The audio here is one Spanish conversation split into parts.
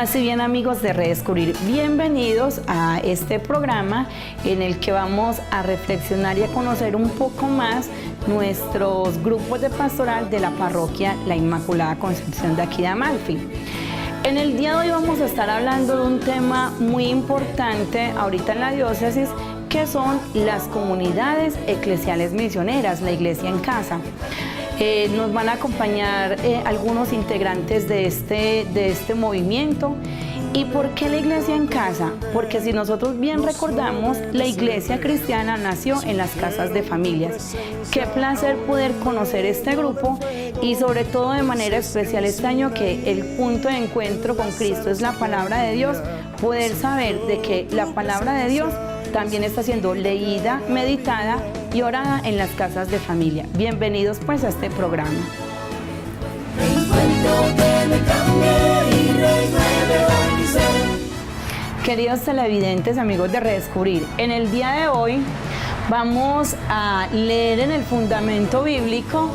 Paz y bien, amigos de Redescubrir, bienvenidos a este programa en el que vamos a reflexionar y a conocer un poco más nuestros grupos de pastoral de la parroquia La Inmaculada Concepción de aquí de Amalfi. En el día de hoy vamos a estar hablando de un tema muy importante ahorita en la diócesis, que son las comunidades eclesiales misioneras, la iglesia en casa. Nos van a acompañar algunos integrantes de este movimiento. ¿Y por qué la iglesia en casa? Porque si nosotros bien recordamos, la iglesia cristiana nació en las casas de familias. Qué placer poder conocer este grupo y sobre todo de manera especial este año, que el punto de encuentro con Cristo es la palabra de Dios, poder saber de que la palabra de Dios también está siendo leída, meditada y orada en las casas de familia. Bienvenidos pues a este programa. Queridos televidentes, amigos de Redescubrir, en el día de hoy vamos a leer en el fundamento bíblico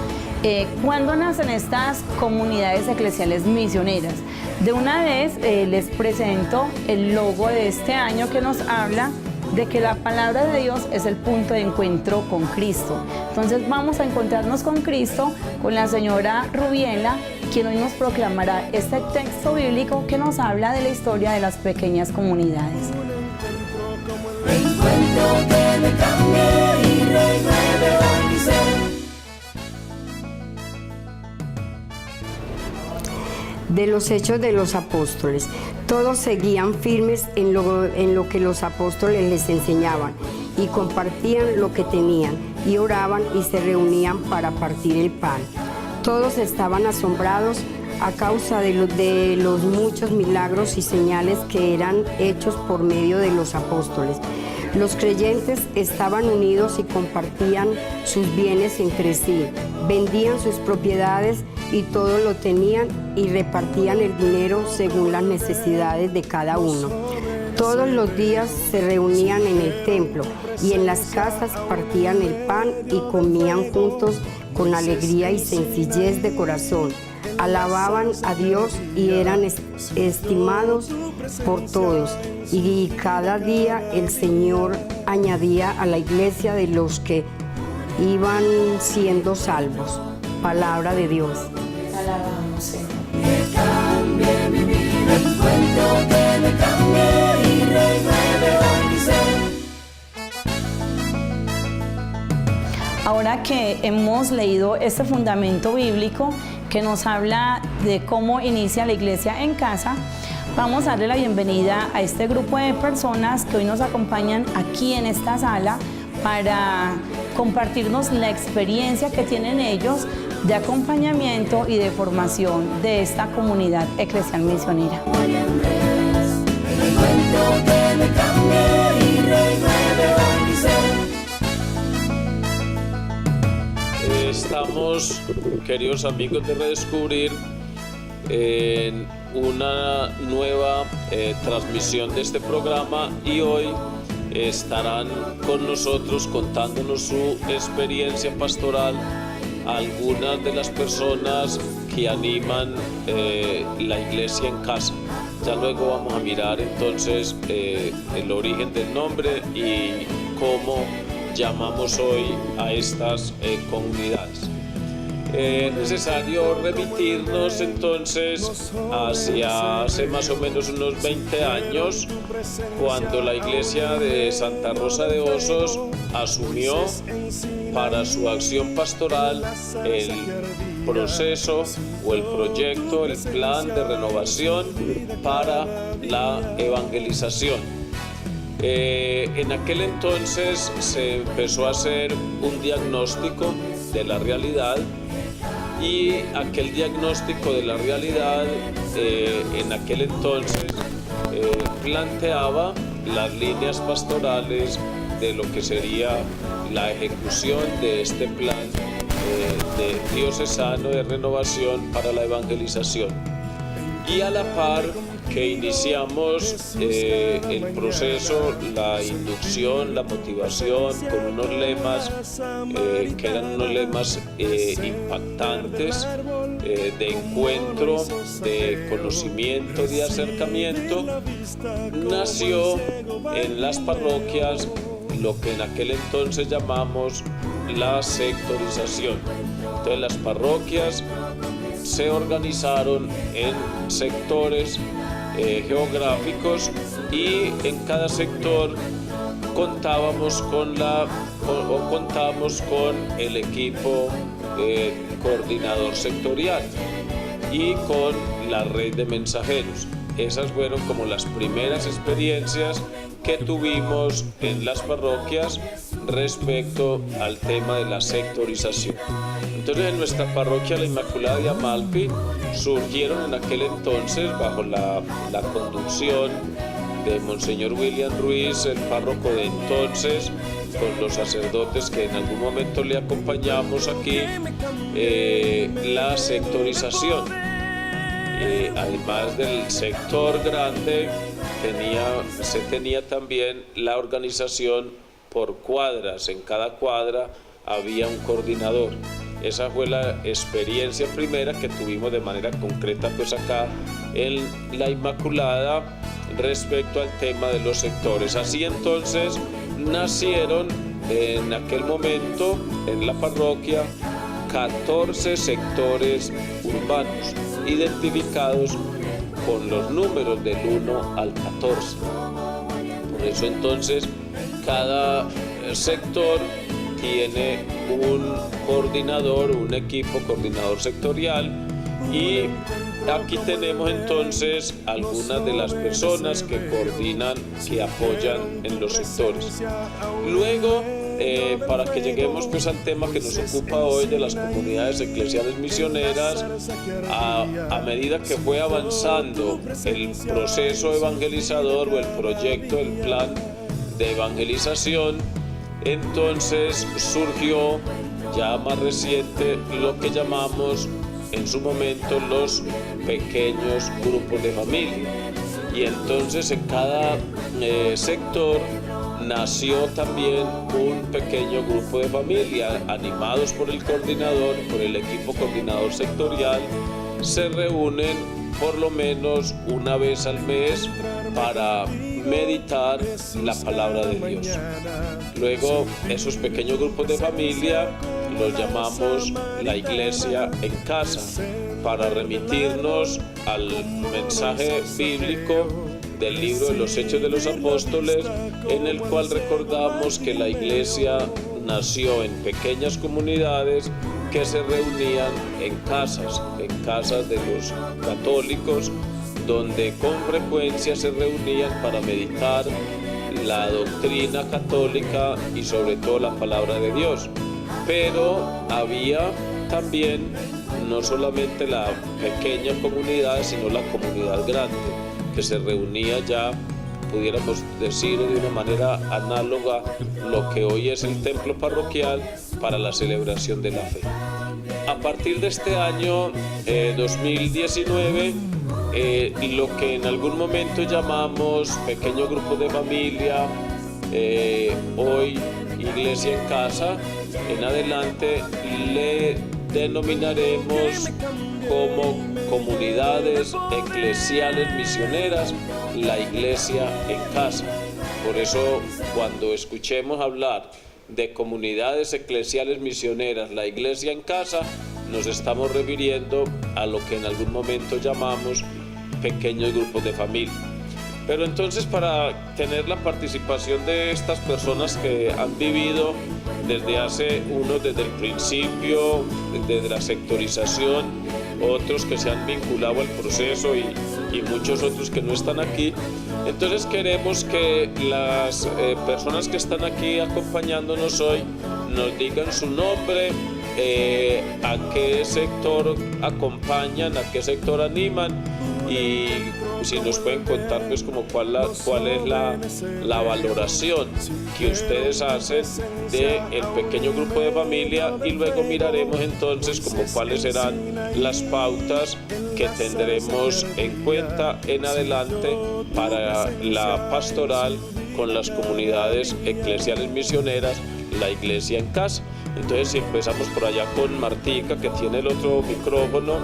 cuándo nacen estas comunidades eclesiales misioneras. De una vez les presento el logo de este año, que nos habla de que la palabra de Dios es el punto de encuentro con Cristo. Entonces vamos a encontrarnos con Cristo, con la señora Rubiela, quien hoy nos proclamará este texto bíblico que nos habla de la historia de las pequeñas comunidades. De los Hechos de los Apóstoles. Todos seguían firmes en lo que los apóstoles les enseñaban, y compartían lo que tenían, y oraban y se reunían para partir el pan. Todos estaban asombrados a causa de los muchos milagros y señales que eran hechos por medio de los apóstoles. Los creyentes estaban unidos y compartían sus bienes entre sí, vendían sus propiedades y todo lo tenían y repartían el dinero según las necesidades de cada uno. Todos los días se reunían en el templo y en las casas partían el pan y comían juntos con alegría y sencillez de corazón. Alababan a Dios y eran estimados por todos. Y cada día el Señor añadía a la iglesia de los que iban siendo salvos. Palabra de Dios. Alabamos, Señor. Que cambie mi vida, encuentro que me cambie y renueve hoy mi ser. Ahora que hemos leído este fundamento bíblico que nos habla de cómo inicia la iglesia en casa, vamos a darle la bienvenida a este grupo de personas que hoy nos acompañan aquí en esta sala para compartirnos la experiencia que tienen ellos de acompañamiento y de formación de esta comunidad eclesial misionera. Estamos, queridos amigos de Redescubrir, en una nueva transmisión de este programa, y hoy estarán con nosotros contándonos su experiencia pastoral algunas de las personas que animan la iglesia en casa. Ya luego vamos a mirar entonces el origen del nombre y cómo llamamos hoy a estas comunidades. Es necesario remitirnos entonces hacia hace más o menos unos 20 años, cuando la iglesia de Santa Rosa de Osos asumió para su acción pastoral el proceso o el proyecto, el plan de renovación para la evangelización. En aquel entonces se empezó a hacer un diagnóstico de la realidad, y aquel diagnóstico de la realidad en aquel entonces planteaba las líneas pastorales de lo que sería la ejecución de este plan de diocesano de renovación para la evangelización. Y a la par que iniciamos el proceso, la inducción, la motivación, con unos lemas que eran unos lemas impactantes, de encuentro, de conocimiento, de acercamiento, nació en las parroquias lo que en aquel entonces llamamos la sectorización. Entonces las parroquias se organizaron en sectores geográficos y en cada sector contábamos con el equipo coordinador sectorial y con la red de mensajeros. Esas fueron como las primeras experiencias que tuvimos en las parroquias respecto al tema de la sectorización. Entonces en nuestra parroquia La Inmaculada de Amalfi surgieron en aquel entonces, bajo la conducción de Monseñor William Ruiz, el párroco de entonces, con los sacerdotes que en algún momento le acompañamos aquí, la sectorización. Además del sector grande, se tenía también la organización por cuadras. En cada cuadra había un coordinador. Esa fue la experiencia primera que tuvimos de manera concreta pues acá en La Inmaculada respecto al tema de los sectores. Así entonces nacieron en aquel momento en la parroquia 14 sectores urbanos identificados con los números del 1 al 14. Por eso entonces cada sector tiene un coordinador, un equipo coordinador sectorial, y aquí tenemos entonces algunas de las personas que coordinan, que apoyan en los sectores. Luego, para que lleguemos pues al tema que nos ocupa hoy de las comunidades eclesiales misioneras, a medida que fue avanzando el proceso evangelizador o el proyecto, el plan de evangelización, entonces surgió ya más reciente lo que llamamos en su momento los pequeños grupos de familia. Y entonces en cada sector nació también un pequeño grupo de familia, animados por el coordinador, por el equipo coordinador sectorial. Se reúnen por lo menos una vez al mes para meditar la palabra de Dios. Luego, esos pequeños grupos de familia los llamamos la iglesia en casa, para remitirnos al mensaje bíblico del libro de los Hechos de los Apóstoles, en el cual recordamos que la iglesia nació en pequeñas comunidades que se reunían en casas de los católicos, donde con frecuencia se reunían para meditar la doctrina católica y sobre todo la palabra de Dios. Pero había también no solamente la pequeña comunidad, sino la comunidad grande, que se reunía ya, pudiéramos decir de una manera análoga, lo que hoy es el templo parroquial para la celebración de la fe. A partir de este año 2019, lo que en algún momento llamamos pequeño grupo de familia, hoy iglesia en casa, en adelante le denominaremos como comunidades eclesiales misioneras, la iglesia en casa. Por eso, cuando escuchemos hablar de comunidades eclesiales misioneras, la iglesia en casa, nos estamos refiriendo a lo que en algún momento llamamos pequeños grupos de familia. Pero entonces, para tener la participación de estas personas que han vivido desde el principio, desde la sectorización, otros que se han vinculado al proceso y muchos otros que no están aquí, entonces queremos que las personas que están aquí acompañándonos hoy nos digan su nombre, a qué sector acompañan, a qué sector animan, y si nos pueden contar pues como cuál es la valoración que ustedes hacen del pequeño grupo de familia, y luego miraremos entonces como cuáles serán las pautas que tendremos en cuenta en adelante para la pastoral con las comunidades eclesiales misioneras, la iglesia en casa. Entonces, si empezamos por allá con Martica, que tiene el otro micrófono,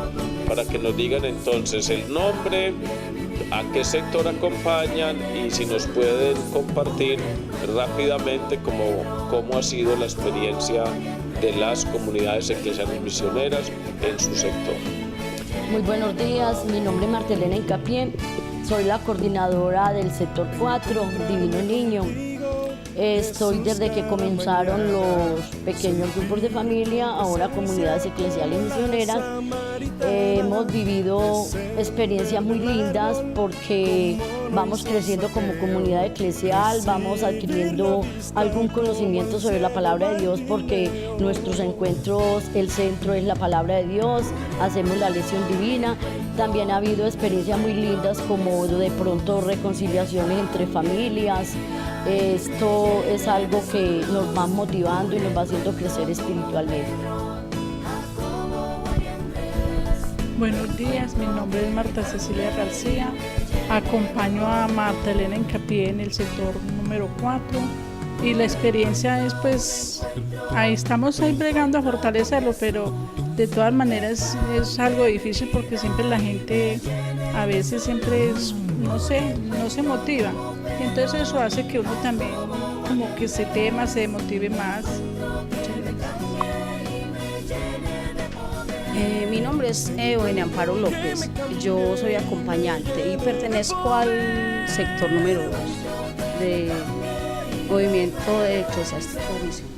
para que nos digan entonces el nombre, a qué sector acompañan y si nos pueden compartir rápidamente cómo ha sido la experiencia de las comunidades eclesiales misioneras en su sector. Muy buenos días, mi nombre es Martelena Incapié, soy la coordinadora del sector 4, Divino Niño. Estoy desde que comenzaron los pequeños grupos de familia, ahora comunidades eclesiales misioneras. Hemos vivido experiencias muy lindas porque vamos creciendo como comunidad eclesial, vamos adquiriendo algún conocimiento sobre la palabra de Dios porque nuestros encuentros, el centro es la palabra de Dios, hacemos la lección divina. También ha habido experiencias muy lindas como de pronto reconciliaciones entre familias. Esto es algo que nos va motivando y nos va haciendo crecer espiritualmente. Buenos días, mi nombre es Marta Cecilia García, acompaño a Marta Elena Incapié en el sector número 4 y la experiencia es pues, ahí estamos bregando a fortalecerlo, pero de todas maneras es algo difícil porque siempre la gente a veces siempre no se motiva, entonces eso hace que uno también como que se tema, se motive más. Mi nombre es Eugenia Amparo López, yo soy acompañante y pertenezco al sector número 2 de Movimiento de Eclesiástico Misionero.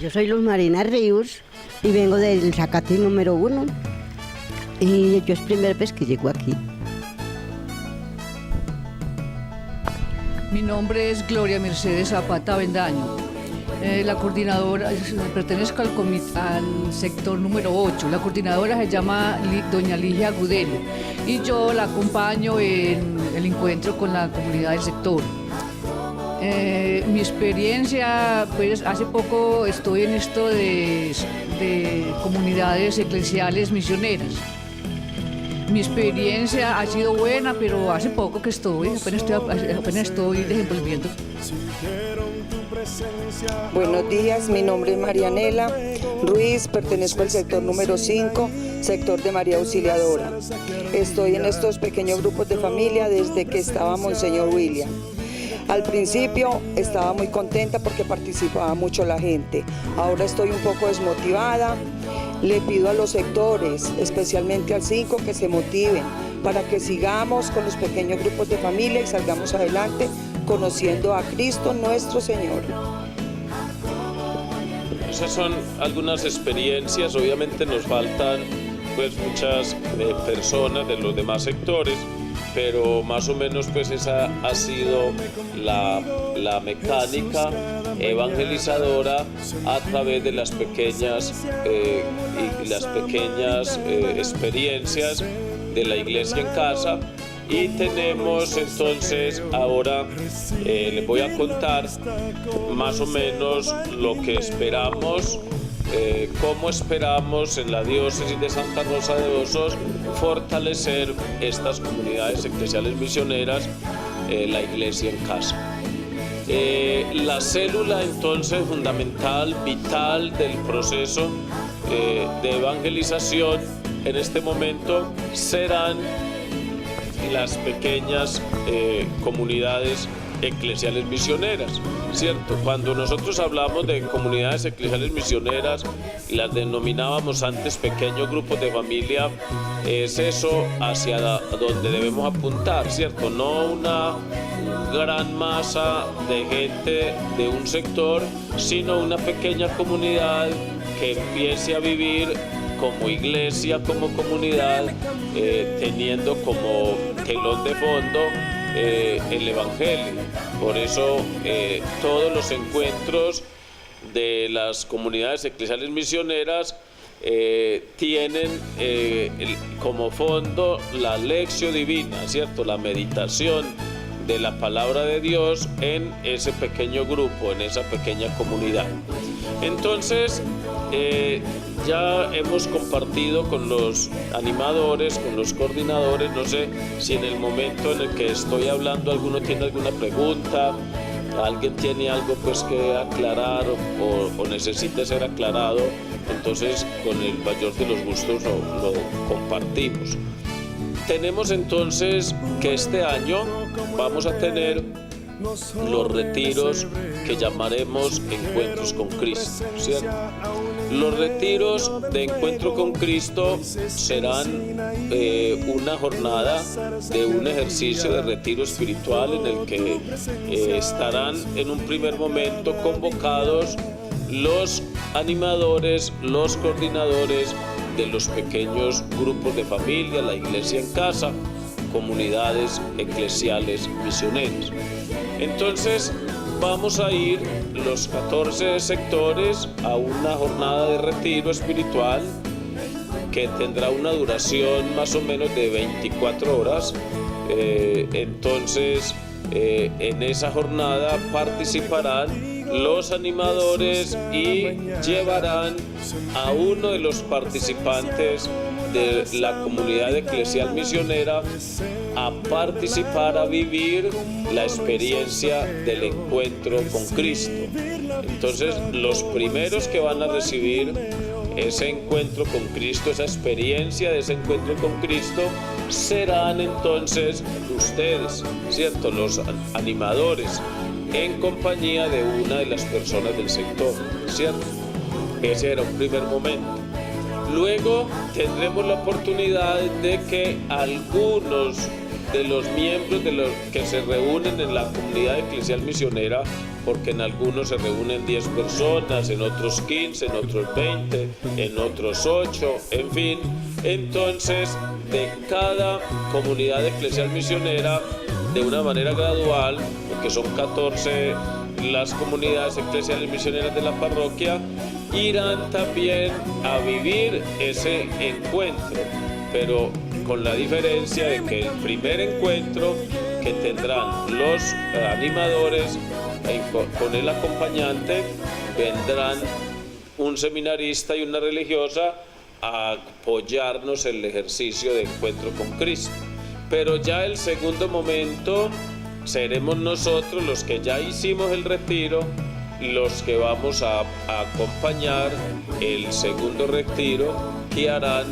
Yo soy Luz Marina Ríos y vengo del Zacate número 1 y yo es primera vez que llego aquí. Mi nombre es Gloria Mercedes Zapata Bendaño. La coordinadora, pertenezco al sector número 8. La coordinadora se llama doña Ligia Gudelo y yo la acompaño en el encuentro con la comunidad del sector. Mi experiencia, pues hace poco estoy en esto de comunidades eclesiales misioneras. Mi experiencia ha sido buena, pero hace poco que apenas estoy desenvolviendo. Buenos días, mi nombre es Marianela Ruiz, pertenezco al sector número 5, sector de María Auxiliadora. Estoy en estos pequeños grupos de familia desde que estaba Monseñor William. Al principio estaba muy contenta porque participaba mucho la gente. Ahora estoy un poco desmotivada. Le pido a los sectores, especialmente al 5, que se motiven para que sigamos con los pequeños grupos de familia y salgamos adelante conociendo a Cristo nuestro Señor. Esas son algunas experiencias, obviamente nos faltan pues muchas personas de los demás sectores, pero más o menos pues esa ha sido la mecánica evangelizadora a través de las pequeñas experiencias de la iglesia en casa. Y tenemos entonces ahora, les voy a contar más o menos lo que esperamos, cómo esperamos en la diócesis de Santa Rosa de Osos fortalecer estas comunidades eclesiales misioneras, la iglesia en casa. La célula entonces fundamental, vital del proceso de evangelización en este momento serán las pequeñas comunidades eclesiales misioneras, ¿cierto? Cuando nosotros hablamos de comunidades eclesiales misioneras, las denominábamos antes pequeños grupos de familia, es eso hacia donde debemos apuntar, ¿cierto? No una gran masa de gente de un sector, sino una pequeña comunidad que empiece a vivir como iglesia, como comunidad, teniendo como telón de fondo el Evangelio. Por eso todos los encuentros de las comunidades eclesiales misioneras tienen como fondo la lección divina, ¿cierto? La meditación de la palabra de Dios en ese pequeño grupo, en esa pequeña comunidad. Entonces, ya hemos compartido con los animadores, con los coordinadores, no sé si en el momento en el que estoy hablando alguno tiene alguna pregunta alguien tiene algo pues que aclarar o necesita ser aclarado, entonces con el mayor de los gustos lo compartimos. Tenemos entonces que este año vamos a tener los retiros que llamaremos Encuentros con Cristo, ¿cierto? Los retiros de Encuentro con Cristo serán una jornada de un ejercicio de retiro espiritual en el que estarán en un primer momento convocados los animadores, los coordinadores de los pequeños grupos de familia, la iglesia en casa, comunidades eclesiales misioneras. Entonces vamos a ir los 14 sectores a una jornada de retiro espiritual que tendrá una duración más o menos de 24 horas. Entonces en esa jornada participarán los animadores y llevarán a uno de los participantes de la comunidad eclesial misionera a participar, a vivir la experiencia del encuentro con Cristo. Entonces, los primeros que van a recibir ese encuentro con Cristo, esa experiencia de ese encuentro con Cristo, serán entonces ustedes, ¿cierto? Los animadores, en compañía de una de las personas del sector, ¿cierto? Ese era un primer momento. Luego tendremos la oportunidad de que algunos de los miembros de los que se reúnen en la comunidad eclesial misionera, porque en algunos se reúnen 10 personas, en otros 15, en otros 20, en otros 8, en fin. Entonces, de cada comunidad eclesial misionera, de una manera gradual, porque son 14 las comunidades eclesiales misioneras de la parroquia, irán también a vivir ese encuentro, pero con la diferencia de que el primer encuentro que tendrán los animadores con el acompañante, vendrán un seminarista y una religiosa a apoyarnos en el ejercicio de encuentro con Cristo. Pero ya el segundo momento seremos nosotros los que ya hicimos el retiro, los que vamos a acompañar el segundo retiro que harán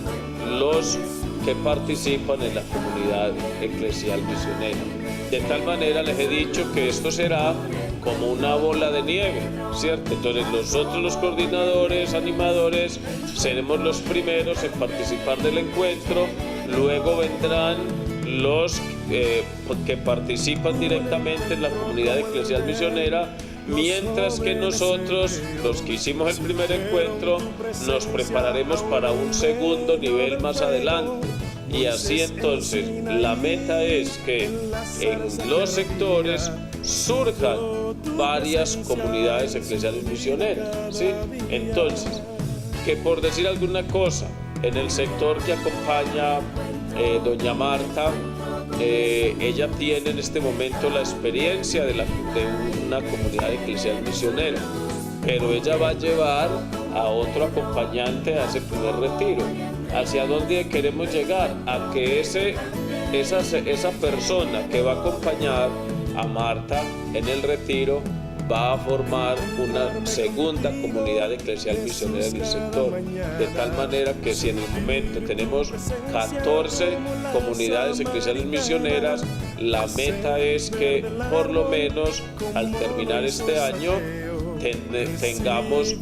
los que participan en la comunidad eclesial misionera. De tal manera les he dicho que esto será como una bola de nieve, ¿cierto? Entonces nosotros los coordinadores, animadores, seremos los primeros en participar del encuentro, luego vendrán los que participan directamente en la comunidad eclesial misionera, mientras que nosotros, los que hicimos el primer encuentro, nos prepararemos para un segundo nivel más adelante. Y así entonces la meta es que en los sectores surjan varias comunidades eclesiales misioneras, ¿sí? Entonces, que por decir alguna cosa, en el sector que acompaña doña Marta, ella tiene en este momento la experiencia de una comunidad eclesial misionera, pero ella va a llevar a otro acompañante a ese primer retiro. ¿Hacia dónde queremos llegar? A que esa persona que va a acompañar a Marta en el retiro va a formar una segunda comunidad eclesial misionera del sector, de tal manera que si en el momento tenemos 14 comunidades eclesiales misioneras, la meta es que por lo menos al terminar este año tengamos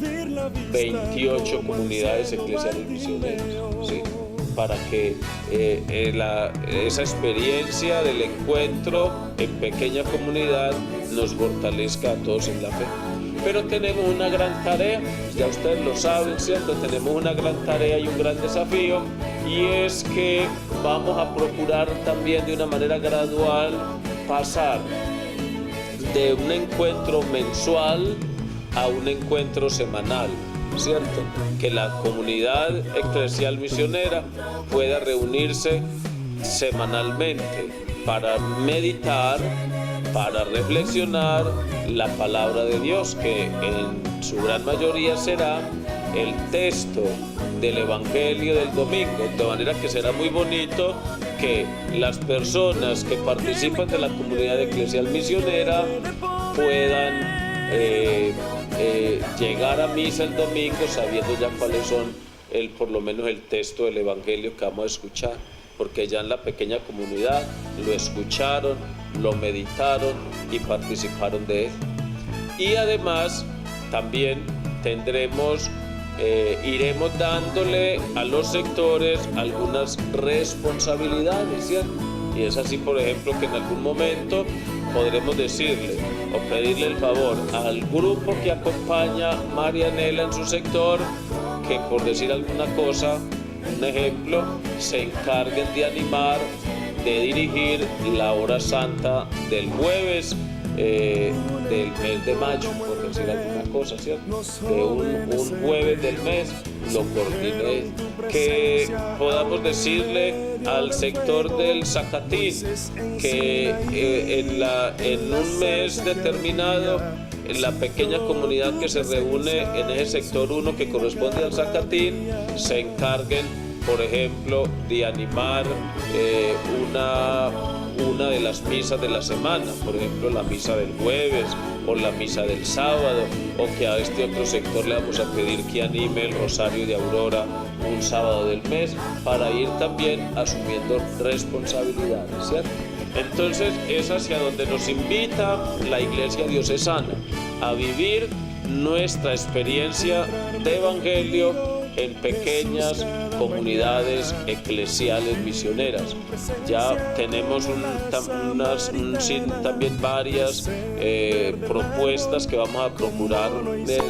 28 comunidades eclesiales misioneras, ¿sí? Para que esa experiencia del encuentro en pequeña comunidad nos fortalezca a todos en la fe. Pero tenemos una gran tarea, ya ustedes lo saben, ¿cierto? Tenemos una gran tarea y un gran desafío, y es que vamos a procurar también de una manera gradual pasar de un encuentro mensual a un encuentro semanal, ¿cierto? Que la comunidad eclesial misionera pueda reunirse semanalmente para meditar, para reflexionar la palabra de Dios, que en su gran mayoría será el texto del Evangelio del domingo, de manera que será muy bonito que las personas que participan de la comunidad eclesial misionera puedan llegar a misa el domingo sabiendo ya cuáles son por lo menos el texto del Evangelio que vamos a escuchar, porque ya en la pequeña comunidad lo escucharon, lo meditaron y participaron de él. Y además también iremos dándole a los sectores algunas responsabilidades, ¿cierto? Y es así, por ejemplo, que en algún momento podremos decirle o pedirle el favor al grupo que acompaña a Marianela en su sector, que por decir alguna cosa, un ejemplo, se encarguen de animar, de dirigir la hora santa del jueves del mes de mayo, por decir alguna cosa, ¿cierto? De un jueves del mes lo coordine, que podamos decirle al sector del Zacatín que en un mes determinado en la pequeña comunidad que se reúne en ese sector 1 que corresponde al Zacatín se encarguen, por ejemplo, de animar una de las misas de la semana, por ejemplo la misa del jueves o la misa del sábado, o que a este otro sector le vamos a pedir que anime el Rosario de Aurora un sábado del mes, para ir también asumiendo responsabilidades, ¿cierto? Entonces es hacia donde nos invita la Iglesia Diocesana, a vivir nuestra experiencia de Evangelio en pequeñas comunidades eclesiales misioneras. Ya tenemos también varias propuestas que vamos a procurar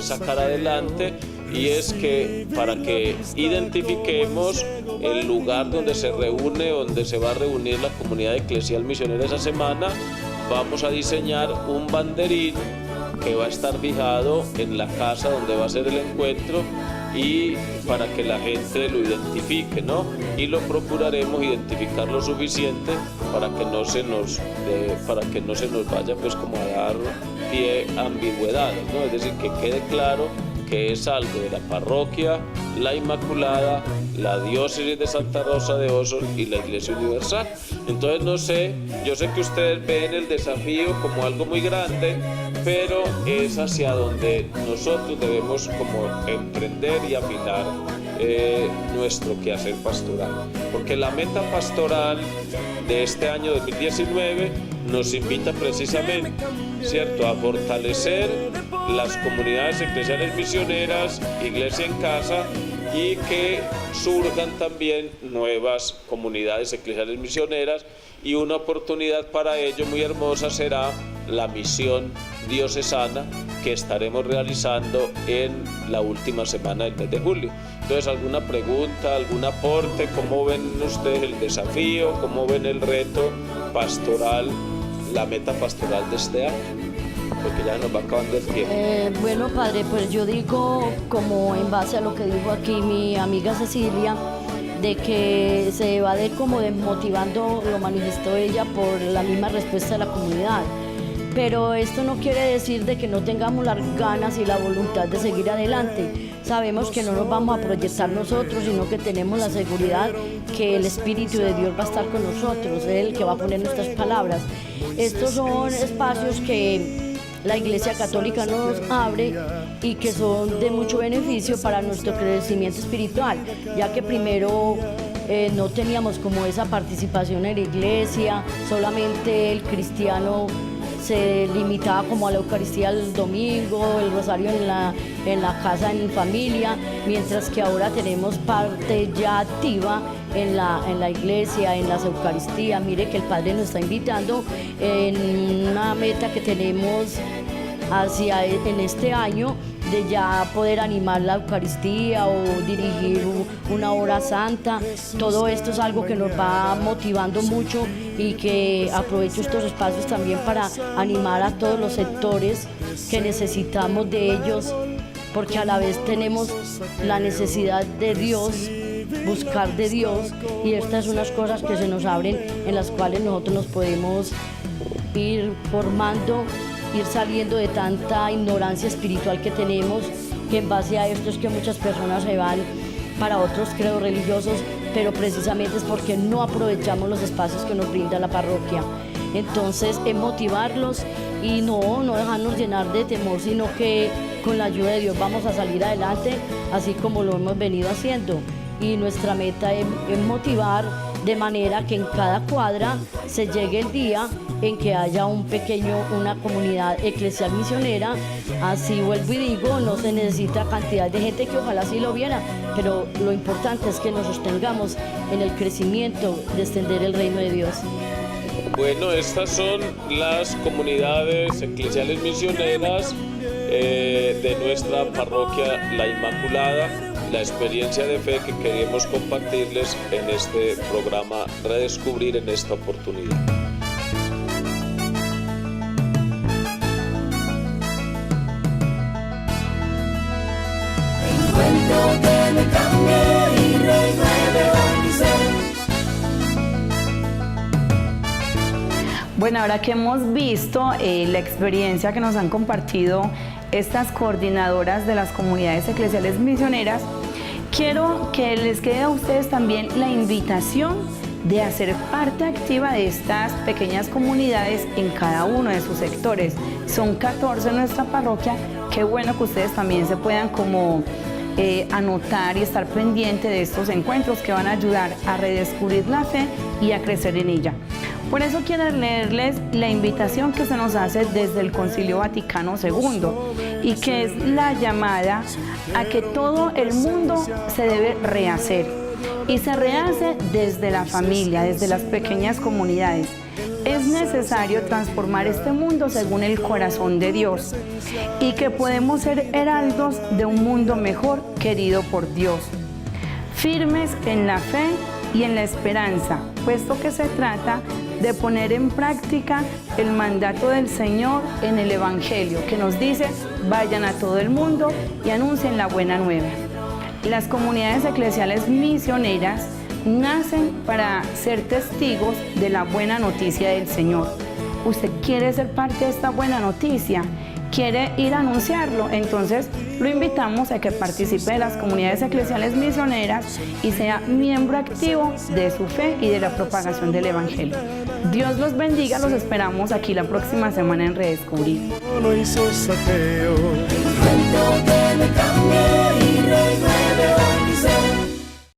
sacar adelante, y es que para que identifiquemos el lugar donde se va a reunir la comunidad eclesial misionera esa semana, vamos a diseñar un banderín que va a estar fijado en la casa donde va a ser el encuentro, y para que la gente lo identifique, ¿no? Y lo procuraremos identificar lo suficiente para que no se nos vaya pues como a dar pie a ambigüedades, ¿no? Es decir, que quede claro que es algo de la parroquia La Inmaculada, la diócesis de Santa Rosa de Osos y la Iglesia Universal. Entonces yo sé que ustedes ven el desafío como algo muy grande, pero es hacia donde nosotros debemos como emprender y afinar nuestro quehacer pastoral, porque la meta pastoral de este año 2019 nos invita precisamente, ¿cierto?, a fortalecer las comunidades eclesiales misioneras, Iglesia en Casa, y que surjan también nuevas comunidades eclesiales misioneras, y una oportunidad para ello muy hermosa será la misión diocesana que estaremos realizando en la última semana del mes de julio. Entonces, ¿alguna pregunta, algún aporte? ¿Cómo ven ustedes el desafío? ¿Cómo ven el reto pastoral, la meta pastoral de este año? Porque ya nos va acabando el tiempo. Bueno, padre, pues yo digo, como en base a lo que dijo aquí mi amiga Cecilia, de que se va como desmotivando, lo manifestó ella, por la misma respuesta de la comunidad. Pero esto no quiere decir de que no tengamos las ganas y la voluntad de seguir adelante. Sabemos que no nos vamos a proyectar nosotros, sino que tenemos la seguridad que el Espíritu de Dios va a estar con nosotros, es el que va a poner nuestras palabras. Estos son espacios que la Iglesia Católica nos abre y que son de mucho beneficio para nuestro crecimiento espiritual, ya que primero no teníamos como esa participación en la iglesia, solamente el cristiano se limitaba como a la Eucaristía el domingo, el rosario en la casa, en familia, mientras que ahora tenemos parte ya activa en la iglesia, en las Eucaristías. Mire que el Padre nos está invitando en una meta que tenemos en este año, de ya poder animar la Eucaristía o dirigir una hora santa. Todo esto es algo que nos va motivando mucho, y que aprovecho estos espacios también para animar a todos los sectores que necesitamos de ellos, porque a la vez tenemos la necesidad de Dios, buscar de Dios, y estas son unas cosas que se nos abren, en las cuales nosotros nos podemos ir formando, ir saliendo de tanta ignorancia espiritual que tenemos, que en base a esto es que muchas personas se van para otros credos religiosos, pero precisamente es porque no aprovechamos los espacios que nos brinda la parroquia. Entonces, es motivarlos y no dejarnos llenar de temor, sino que con la ayuda de Dios vamos a salir adelante, así como lo hemos venido haciendo. Y nuestra meta es motivar de manera que en cada cuadra se llegue el día en que haya una comunidad eclesial misionera. Así vuelvo y digo, no se necesita cantidad de gente, que ojalá sí lo viera, pero lo importante es que nos sostengamos en el crecimiento de extender el reino de Dios. Bueno, estas son las comunidades eclesiales misioneras de nuestra parroquia La Inmaculada, la experiencia de fe que queremos compartirles en este programa Redescubrir en esta oportunidad. Encuentro que me cambie y renueve hoy mi ser. Bueno, ahora que hemos visto la experiencia que nos han compartido estas coordinadoras de las comunidades eclesiales misioneras, quiero que les quede a ustedes también la invitación de hacer parte activa de estas pequeñas comunidades en cada uno de sus sectores. Son 14 en nuestra parroquia. Qué bueno que ustedes también se puedan como anotar y estar pendiente de estos encuentros que van a ayudar a redescubrir la fe y a crecer en ella. Por eso quiero leerles la invitación que se nos hace desde el Concilio Vaticano II y que es la llamada a que todo el mundo se debe rehacer, y se rehace desde la familia, desde las pequeñas comunidades. Es necesario transformar este mundo según el corazón de Dios y que podemos ser heraldos de un mundo mejor querido por Dios, firmes en la fe y en la esperanza, puesto que se trata de poner en práctica el mandato del Señor en el Evangelio, que nos dice: vayan a todo el mundo y anuncien la buena nueva. Las comunidades eclesiales misioneras nacen para ser testigos de la buena noticia del Señor. ¿Usted quiere ser parte de esta buena noticia? ¿Quiere ir a anunciarlo? Entonces lo invitamos a que participe de las comunidades eclesiales misioneras y sea miembro activo de su fe y de la propagación del Evangelio. Dios los bendiga, los esperamos aquí la próxima semana en Redescubrir. No hizo saqueo. Cuento que me cambie y renueve hoy.